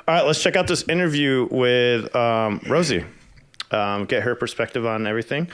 All right, let's check out this interview with Rosie. Get her perspective on everything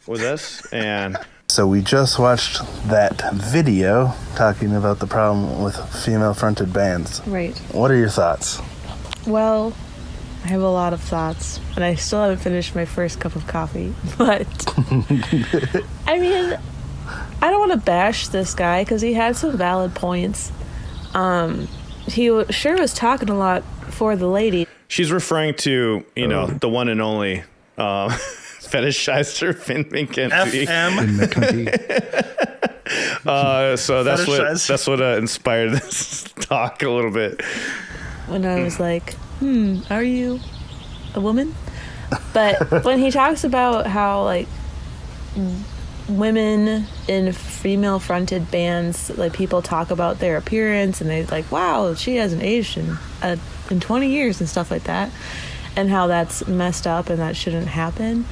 with us. And so we just watched that video talking about the problem with female-fronted bands. Right. What are your thoughts? Well, I have a lot of thoughts, and I still haven't finished my first cup of coffee. But, I mean, I don't want to bash this guy because he had some valid points. He sure was talking a lot for the lady. She's referring to, the one and only fetishizer Finn McKenty. So that's what inspired this talk a little bit. When I was like, are you a woman? But when he talks about how, like, women in female-fronted bands, like, people talk about their appearance, and they're like, wow, she hasn't aged in 20 years and stuff like that, and how that's messed up and that shouldn't happen.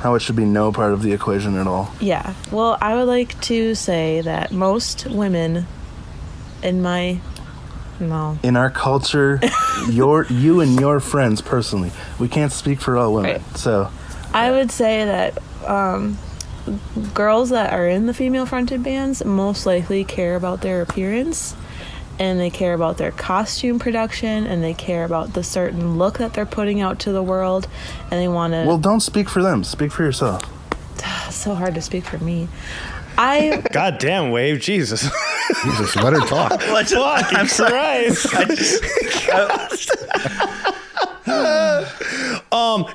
How it should be no part of the equation at all. Yeah. Well, I would like to say that most women in our culture, you and your friends personally, we can't speak for all women. Right. So I would say that girls that are in the female-fronted bands most likely care about their appearance, and they care about their costume production, and they care about the certain look that they're putting out to the world, and they want to... Well, don't speak for them. Speak for yourself. It's so hard to speak for me. God damn, Wave. Jesus. Jesus, let her talk. I'm Christ.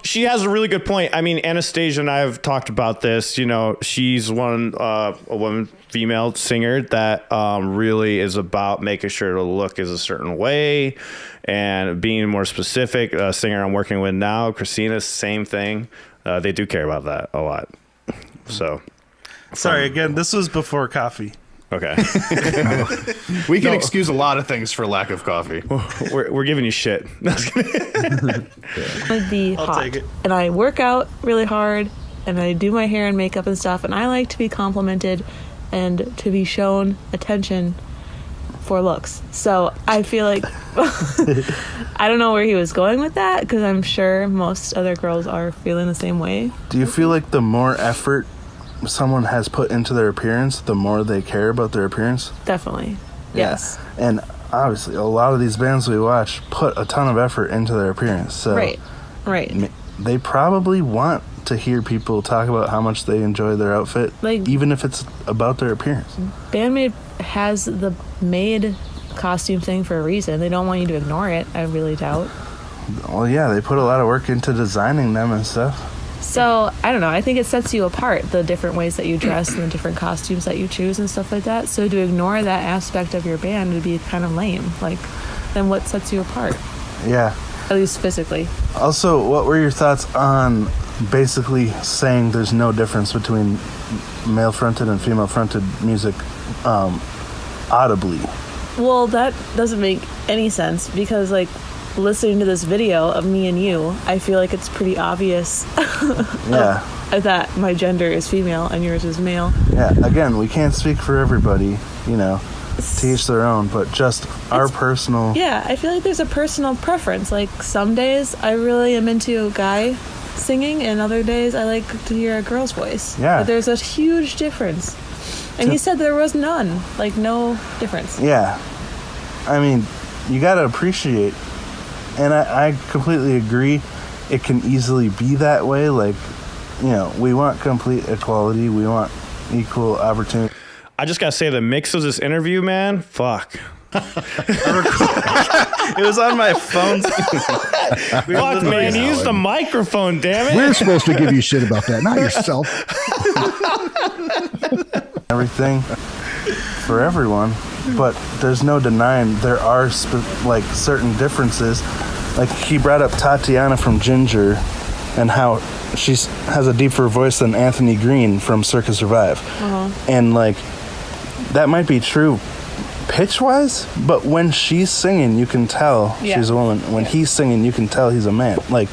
She has a really good point. I mean, Anastasia and I have talked about this. She's a woman, female singer that really is about making sure the look is a certain way and being more specific. A singer I'm working with now, Christina, same thing. They do care about that a lot. So, sorry again. This was before coffee. Okay. We can excuse a lot of things for lack of coffee. We're giving you shit. I'd be hot. Take it. And I work out really hard, and I do my hair and makeup and stuff, and I like to be complimented and to be shown attention for looks. So I feel like I don't know where he was going with that, because I'm sure most other girls are feeling the same way. Do you feel like the more effort someone has put into their appearance, the more they care about their appearance? Definitely. Yeah. Yes. And obviously a lot of these bands we watch put a ton of effort into their appearance, so right they probably want to hear people talk about how much they enjoy their outfit, like, even if it's about their appearance. Bandmate has the maid costume thing for a reason. They don't want you to ignore it, I really doubt. Well, yeah, they put a lot of work into designing them and stuff. So, I don't know, I think it sets you apart, the different ways that you dress and the different costumes that you choose and stuff like that. So to ignore that aspect of your band would be kind of lame. Like, then what sets you apart? Yeah. At least physically. Also, what were your thoughts on basically saying there's no difference between male-fronted and female-fronted music audibly? Well, that doesn't make any sense, because, like, listening to this video of me and you, I feel like it's pretty obvious that my gender is female and yours is male. Yeah, again, we can't speak for everybody, to each their own, but just our personal... Yeah, I feel like there's a personal preference. Like, some days I really am into a guy singing, and other days I like to hear a girl's voice. Yeah. But there's a huge difference. And he said there was none. Like, no difference. Yeah. I mean, you gotta appreciate... And I completely agree. It can easily be that way. Like, we want complete equality. We want equal opportunity. I just got to say, the mix of this interview, man, fuck. It was on my phone. Fuck, man. Use the microphone, damn it. We're supposed to give you shit about that, not yourself. Everything for everyone. But there's no denying there are certain differences. Like, he brought up Tatiana from Ginger and how she has a deeper voice than Anthony Green from Circa Survive. Uh-huh. And that might be true pitch wise, but when she's singing you can tell she's a woman. When he's singing you can tell he's a man. Like,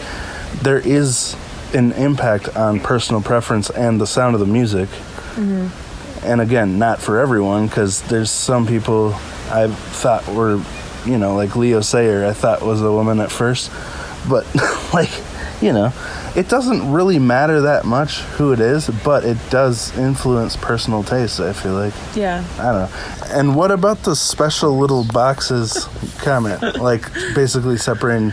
there is an impact on personal preference and the sound of the music. Mm-hmm. And again, not for everyone, because there's some people I've thought were like Leo Sayer, I thought was a woman at first, but like, it doesn't really matter that much who it is, but it does influence personal taste, I feel like. Yeah. I don't know. And what about the special little boxes comment? Like, basically separating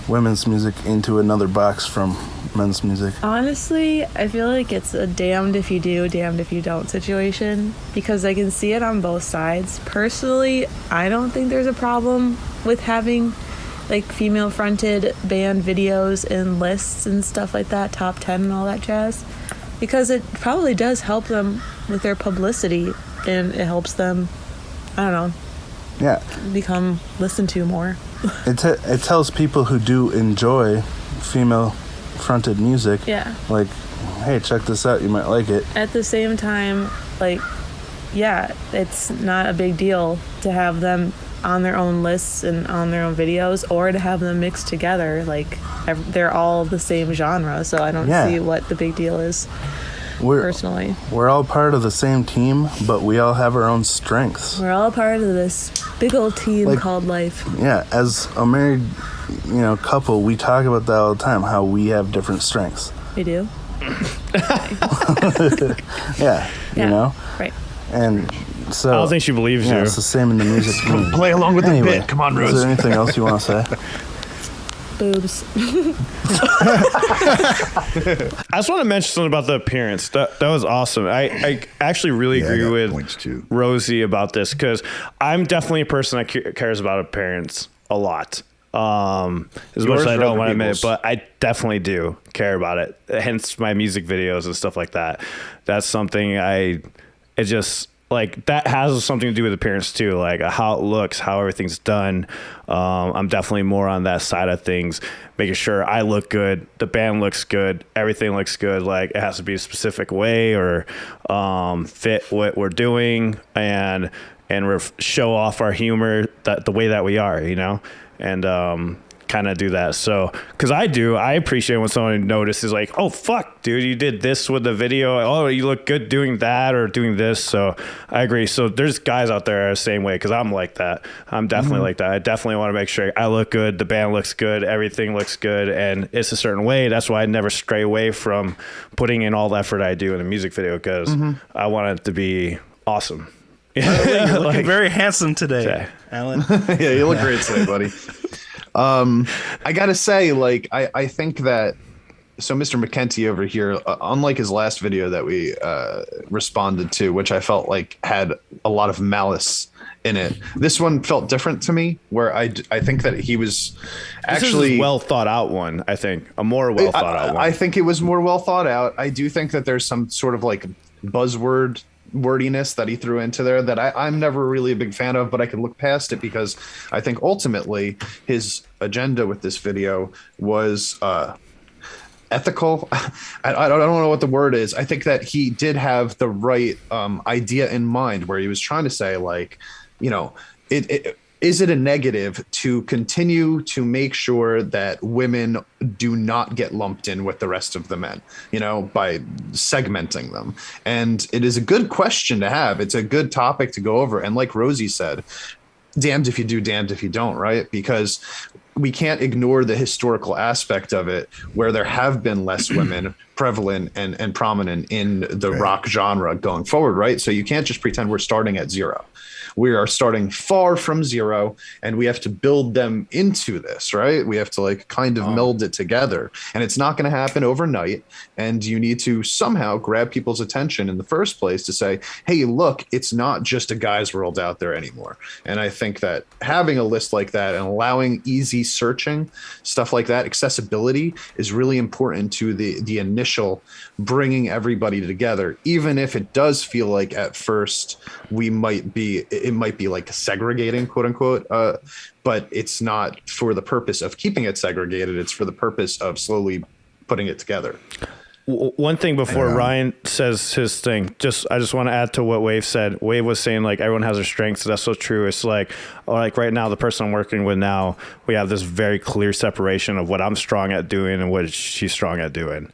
women's music into another box from men's music. Honestly, I feel like it's a damned if you do, damned if you don't situation, because I can see it on both sides. Personally, I don't think there's a problem with having like female-fronted band videos and lists and stuff like that, top 10 and all that jazz, because it probably does help them with their publicity, and it helps them, I don't know, become listened to more. It tells people who do enjoy female-fronted music, like, hey, check this out, you might like it. At the same time, like, it's not a big deal to have them on their own lists and on their own videos, or to have them mixed together. Like, they're all the same genre, so I don't see what the big deal is. Personally, we're all part of the same team, but we all have our own strengths. We're all part of this big old team called life. Yeah, as a married, couple, we talk about that all the time, how we have different strengths. We do. Right. And so I don't think she believes you. It's the same in the music community. Play along with the bit. Come on, Rose. Is there anything else you want to say? Boobs. I just want to mention something about the appearance. That was awesome. I actually really agree with Rosie about this, because I'm definitely a person that cares about appearance a lot. As much as I don't want to admit it, but I definitely do care about it. Hence my music videos and stuff like that. That's something it just, like, that has something to do with appearance too, like how it looks, how everything's done. I'm definitely more on that side of things, making sure I look good, the band looks good, everything looks good. Like, it has to be a specific way, or fit what we're doing, and show off our humor, that the way that we are, and kind of do that. So, because I appreciate when someone notices, like, oh fuck dude, you did this with the video, oh you look good doing that or doing this. So I agree. So there's guys out there the same way, because I'm like that. I'm definitely like that. I definitely want to make sure I look good, the band looks good, everything looks good, and it's a certain way. That's why I never stray away from putting in all the effort I do in a music video, because I want it to be awesome. You're looking very handsome today, Alan. Yeah, you look great today, buddy. I gotta say, like, I think that, so Mr. McKenty over here, unlike his last video that we responded to, which I felt like had a lot of malice in it, this one felt different to me, where I think that he was actually this is a well thought out one. I think a more well thought out one. I think it was more well thought out. I do think that there's some sort of like buzzword wordiness that he threw into there that I'm never really a big fan of, but I could look past it, because I think ultimately his agenda with this video was ethical. I don't know what the word is. I think that he did have the right idea in mind, where he was trying to say, like, is it a negative to continue to make sure that women do not get lumped in with the rest of the men, by segmenting them? And it is a good question to have. It's a good topic to go over. And like Rosie said, damned if you do, damned if you don't, right? Because we can't ignore the historical aspect of it, where there have been less women prevalent and prominent in the rock genre going forward, right? So you can't just pretend we're starting at zero. We are starting far from zero, and we have to build them into this, right? We have to like kind of meld it together, and it's not going to happen overnight. And you need to somehow grab people's attention in the first place to say, hey, look, it's not just a guy's world out there anymore. And I think that having a list like that and allowing easy searching, stuff like that, accessibility is really important to the initial bringing everybody together, even if it does feel like at first it might be like segregating, quote unquote, but it's not for the purpose of keeping it segregated. It's for the purpose of slowly putting it together. One thing before Ryan says his thing, I just want to add to what Wave said. Wave was saying, like, everyone has their strengths. That's so true. It's like right now, the person I'm working with now, we have this very clear separation of what I'm strong at doing and what she's strong at doing.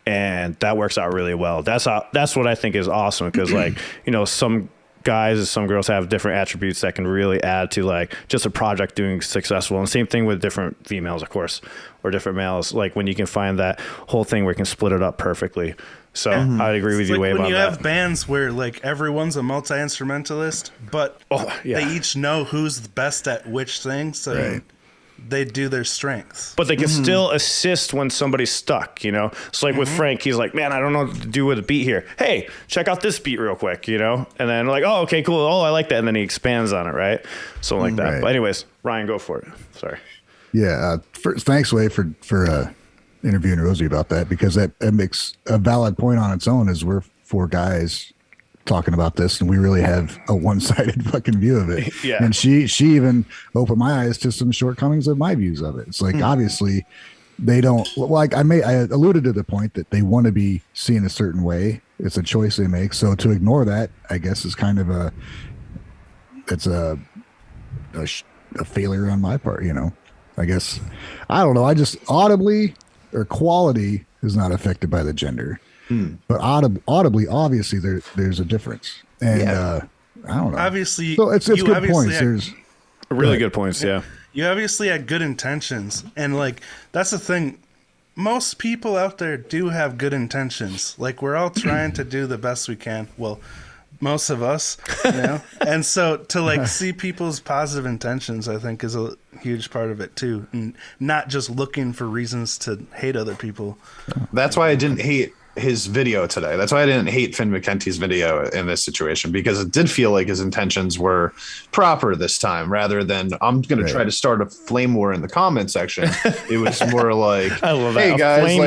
And that works out really well. That's what I think is awesome, because like, some guys and some girls have different attributes that can really add to like just a project doing successful. And same thing with different females, of course, or different males. Like when you can find that whole thing where you can split it up perfectly. So I agree with you way about that. When you have bands where like everyone's a multi-instrumentalist, but they each know who's the best at which thing, so they do their strengths. But they can still assist when somebody's stuck, you know? So like with Frank, he's like, man, I don't know what to do with a beat here. Hey, check out this beat real quick, you know? And then like, oh, okay, cool. Oh, I like that. And then he expands on it, right? Something like that. Right. But anyways, Ryan, go for it. Sorry. Yeah. First, thanks, Way, for interviewing Rosie about that, because that makes a valid point on its own. Is we're four guys talking about this, and we really have a one-sided fucking view of it. Yeah. And she even opened my eyes to some shortcomings of my views of it. It's like obviously they don't like. I alluded to the point that they want to be seen a certain way. It's a choice they make. So to ignore that, I guess, is kind of a failure on my part. You know, I guess I don't know. I just audibly. Or quality is not affected by the gender, but audibly, obviously, there's a difference, and I don't know. Obviously, so it's good points. There's really good points. Yeah, you obviously had good intentions, and like that's the thing. Most people out there do have good intentions. Like we're all trying to do the best we can. Well, most of us, you know, and so to like see people's positive intentions, I think is a huge part of it too, and not just looking for reasons to hate other people. That's why I didn't hate his video today. That's why I didn't hate Finn McKenty's video in this situation, because it did feel like his intentions were proper this time, rather than I'm going to try to start a flame war in the comment section. It was more like, hey guys,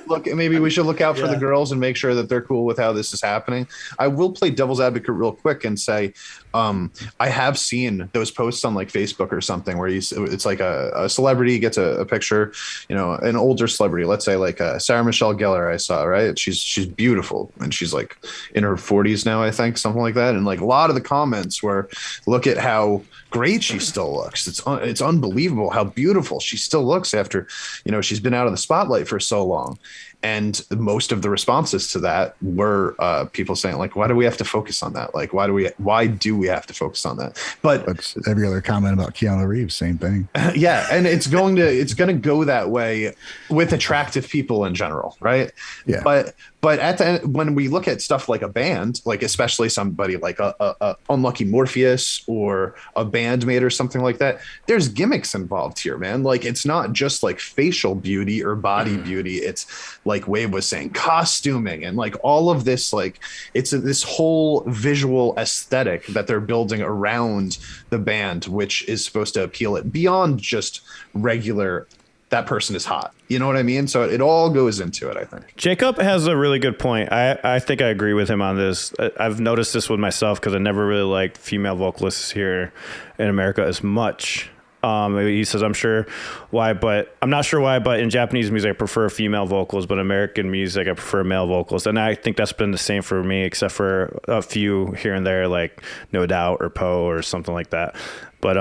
like maybe we should look out for the girls and make sure that they're cool with how this is happening. I will play devil's advocate real quick and say, I have seen those posts on like Facebook or something where it's like a celebrity gets a picture, you know, an older celebrity, let's say like Sarah Michelle Gellar, I saw, right? She's beautiful, and she's like in her 40s now, I think, something like that. And like a lot of the comments were, look at how great she still looks. It's unbelievable how beautiful she still looks after, you know, she's been out of the spotlight for so long. And most of the responses to that were people saying like, why do we have to focus on that? Like, why do we have to focus on that? But every other comment about Keanu Reeves, same thing. Yeah. And it's going to go that way with attractive people in general. Right. Yeah. But at the end, when we look at stuff like a band, like especially somebody like a Unlucky Morpheus or a bandmate or something like that, there's gimmicks involved here, man. Like it's not just like facial beauty or body beauty. It's like Wade was saying, costuming and like all of this, like it's this whole visual aesthetic that they're building around the band, which is supposed to appeal it beyond just regular, that person is hot. You know what I mean? So it all goes into it, I think. Jacob has a really good point. I think I agree with him on this. I've noticed this with myself because I never really liked female vocalists here in America as much. He says, I'm sure why, but I'm not sure why, but in Japanese music, I prefer female vocals, but American music, I prefer male vocals. And I think that's been the same for me, except for a few here and there, like No Doubt or Poe or something like that. But,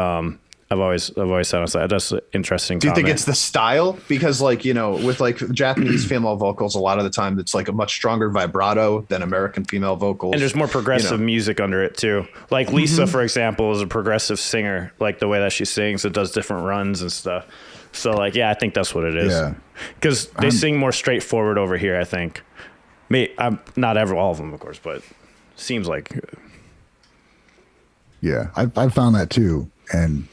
I've always thought of that. That's an interesting Do you comment. think it's the style? Because like, you know, with like Japanese female vocals, a lot of the time it's like a much stronger vibrato than American female vocals. And there's more progressive music under it too. Like Lisa, for example, is a progressive singer, like the way that she sings, it does different runs and stuff. So like, yeah, I think that's what it is. Yeah. Because they sing more straightforward over here, I think. I'm not all of them, of course, but seems like. Yeah, I found that too. And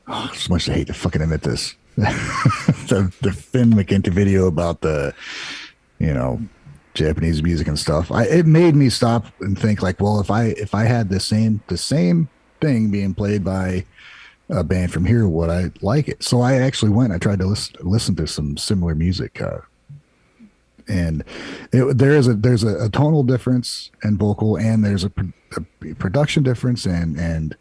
so much I hate to fucking admit this. the Finn McKenty video about the, you know, Japanese music and stuff. It made me stop and think like, well, if I had the same thing being played by a band from here, would I like it? So I actually went. I tried to listen to some similar music, and there's a tonal difference in vocal, and there's a production difference, and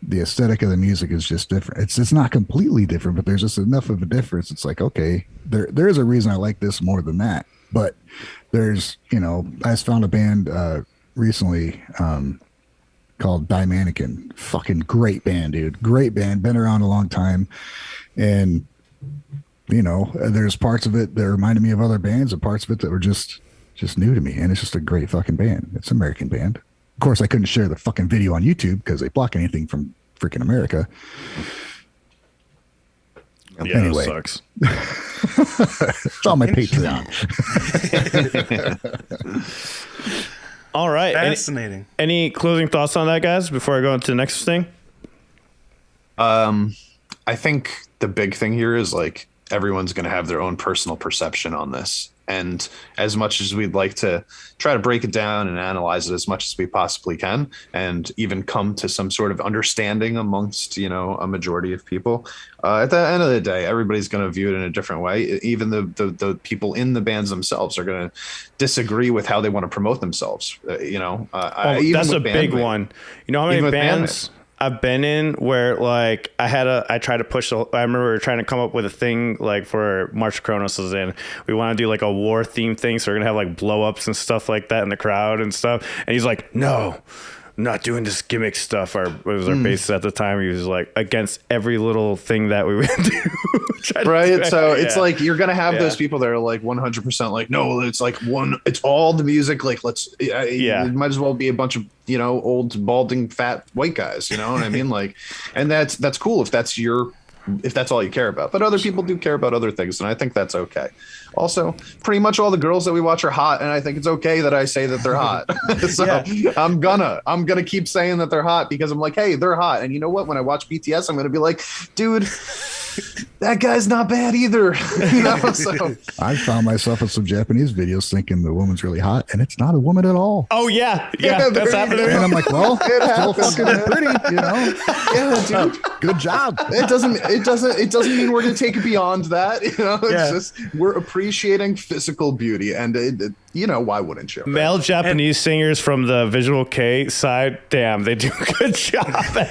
the aesthetic of the music is just different. It's not completely different, but there's just enough of a difference. It's like, okay, there's a reason I like this more than that. But there's, you know, I just found a band recently called Die Mannequin. Fucking great band, dude. Great band. Been around a long time. And, you know, there's parts of it that reminded me of other bands and parts of it that were just just new to me, and it's just a great fucking band. It's an American band. Of course, I couldn't share the fucking video on YouTube because they block anything from freaking America. Yeah, anyway, that sucks. It's on my Patreon. All right. Fascinating. Any closing thoughts on that, guys, before I go into the next thing? I think the big thing here is like everyone's going to have their own personal perception on this. And as much as we'd like to try to break it down and analyze it as much as we possibly can, and even come to some sort of understanding amongst, you know, a majority of people, at the end of the day, everybody's going to view it in a different way. Even the people in the bands themselves are going to disagree with how they want to promote themselves. That's a big one. You know how many bands I've been in where like I tried to push. I remember we were trying to come up with a thing like for March Kronos was in. We want to do like a war theme thing, so we're gonna have like blow ups and stuff like that in the crowd and stuff. And he's like, no, I'm not doing this gimmick stuff. It was our bassist at the time. He was like against every little thing that we would do. Right. So it's like you're gonna have those people that are like 100% like, no, it's like it's all the music. Like it might as well be a bunch of, you know, old balding fat white guys. You know what I mean? Like, and that's cool if that's all you care about. But other people do care about other things, and I think that's okay. Also, pretty much all the girls that we watch are hot, and I think it's okay that I say that they're hot. So I'm gonna keep saying that they're hot because I'm like, hey, they're hot. And you know what? When I watch BTS, I'm gonna be like, dude, that guy's not bad either. You know? So I found myself in some Japanese videos thinking the woman's really hot, and it's not a woman at all. Oh yeah, that's happening. And I'm like, well, still fucking pretty, you know? Yeah, dude. Good job. It doesn't mean we're gonna take it beyond that. You know, it's just we're appreciating physical beauty, and you know, why wouldn't you? Male Japanese singers from the Visual K side, damn, they do a good job. I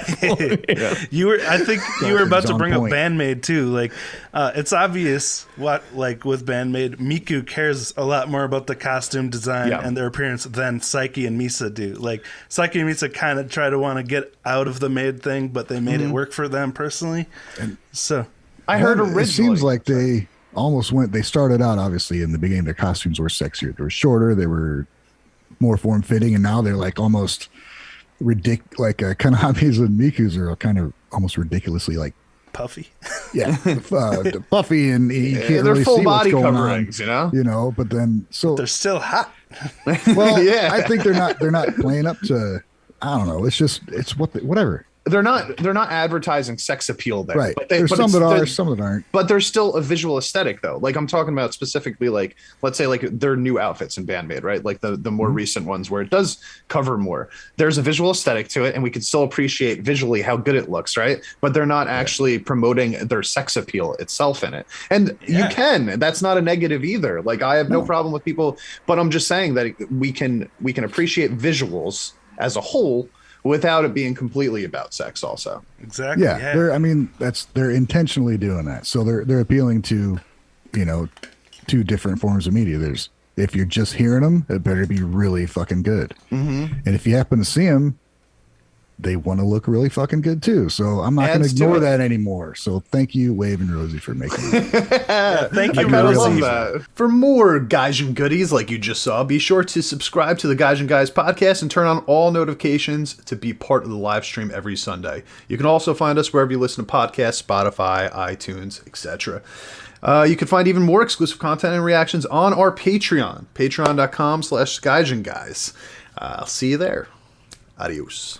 think you were about to bring up Bandmade too. Like, it's obvious what, like with Bandmade, Miku cares a lot more about the costume design and their appearance than Psyche and Misa do. Like, Psyche and Misa kind of try to want to get out of the Maid thing, but they made it work for them personally. And so I heard originally. It seems like they they started out, obviously, in the beginning, their costumes were sexier. They were shorter, they were more form fitting, and now they're like almost ridiculous. Like Kanamis and Miku's are kind of almost ridiculously like puffy. Yeah, puffy, and you can't they're really full see body what's going coverings, on, you know. But then, they're still hot. Well, I think they're not playing up to. I don't know. It's whatever. They're not advertising sex appeal there, right? But there's some that are, some that aren't. But there's still a visual aesthetic, though. Like I'm talking about specifically, like let's say like their new outfits in Bandmade, right? Like the more recent ones where it does cover more. There's a visual aesthetic to it, and we can still appreciate visually how good it looks, right? But they're not actually promoting their sex appeal itself in it, and you can. That's not a negative either. Like I have no problem with people, but I'm just saying that we can appreciate visuals as a whole without it being completely about sex also. Exactly. Yeah. They're intentionally doing that. So they're appealing to, you know, two different forms of media. There's, if you're just hearing them, it better be really fucking good. And if you happen to see them, they want to look really fucking good too. So I'm not going to ignore that anymore. So thank you, Wave and Rosie, for making it. Thank you, Rosie. For more Gaijin goodies like you just saw, be sure to subscribe to the Gaijin Guys podcast and turn on all notifications to be part of the live stream every Sunday. You can also find us wherever you listen to podcasts, Spotify, iTunes, etc. You can find even more exclusive content and reactions on our Patreon, patreon.com/Gaijin Guys. I'll see you there. Adios.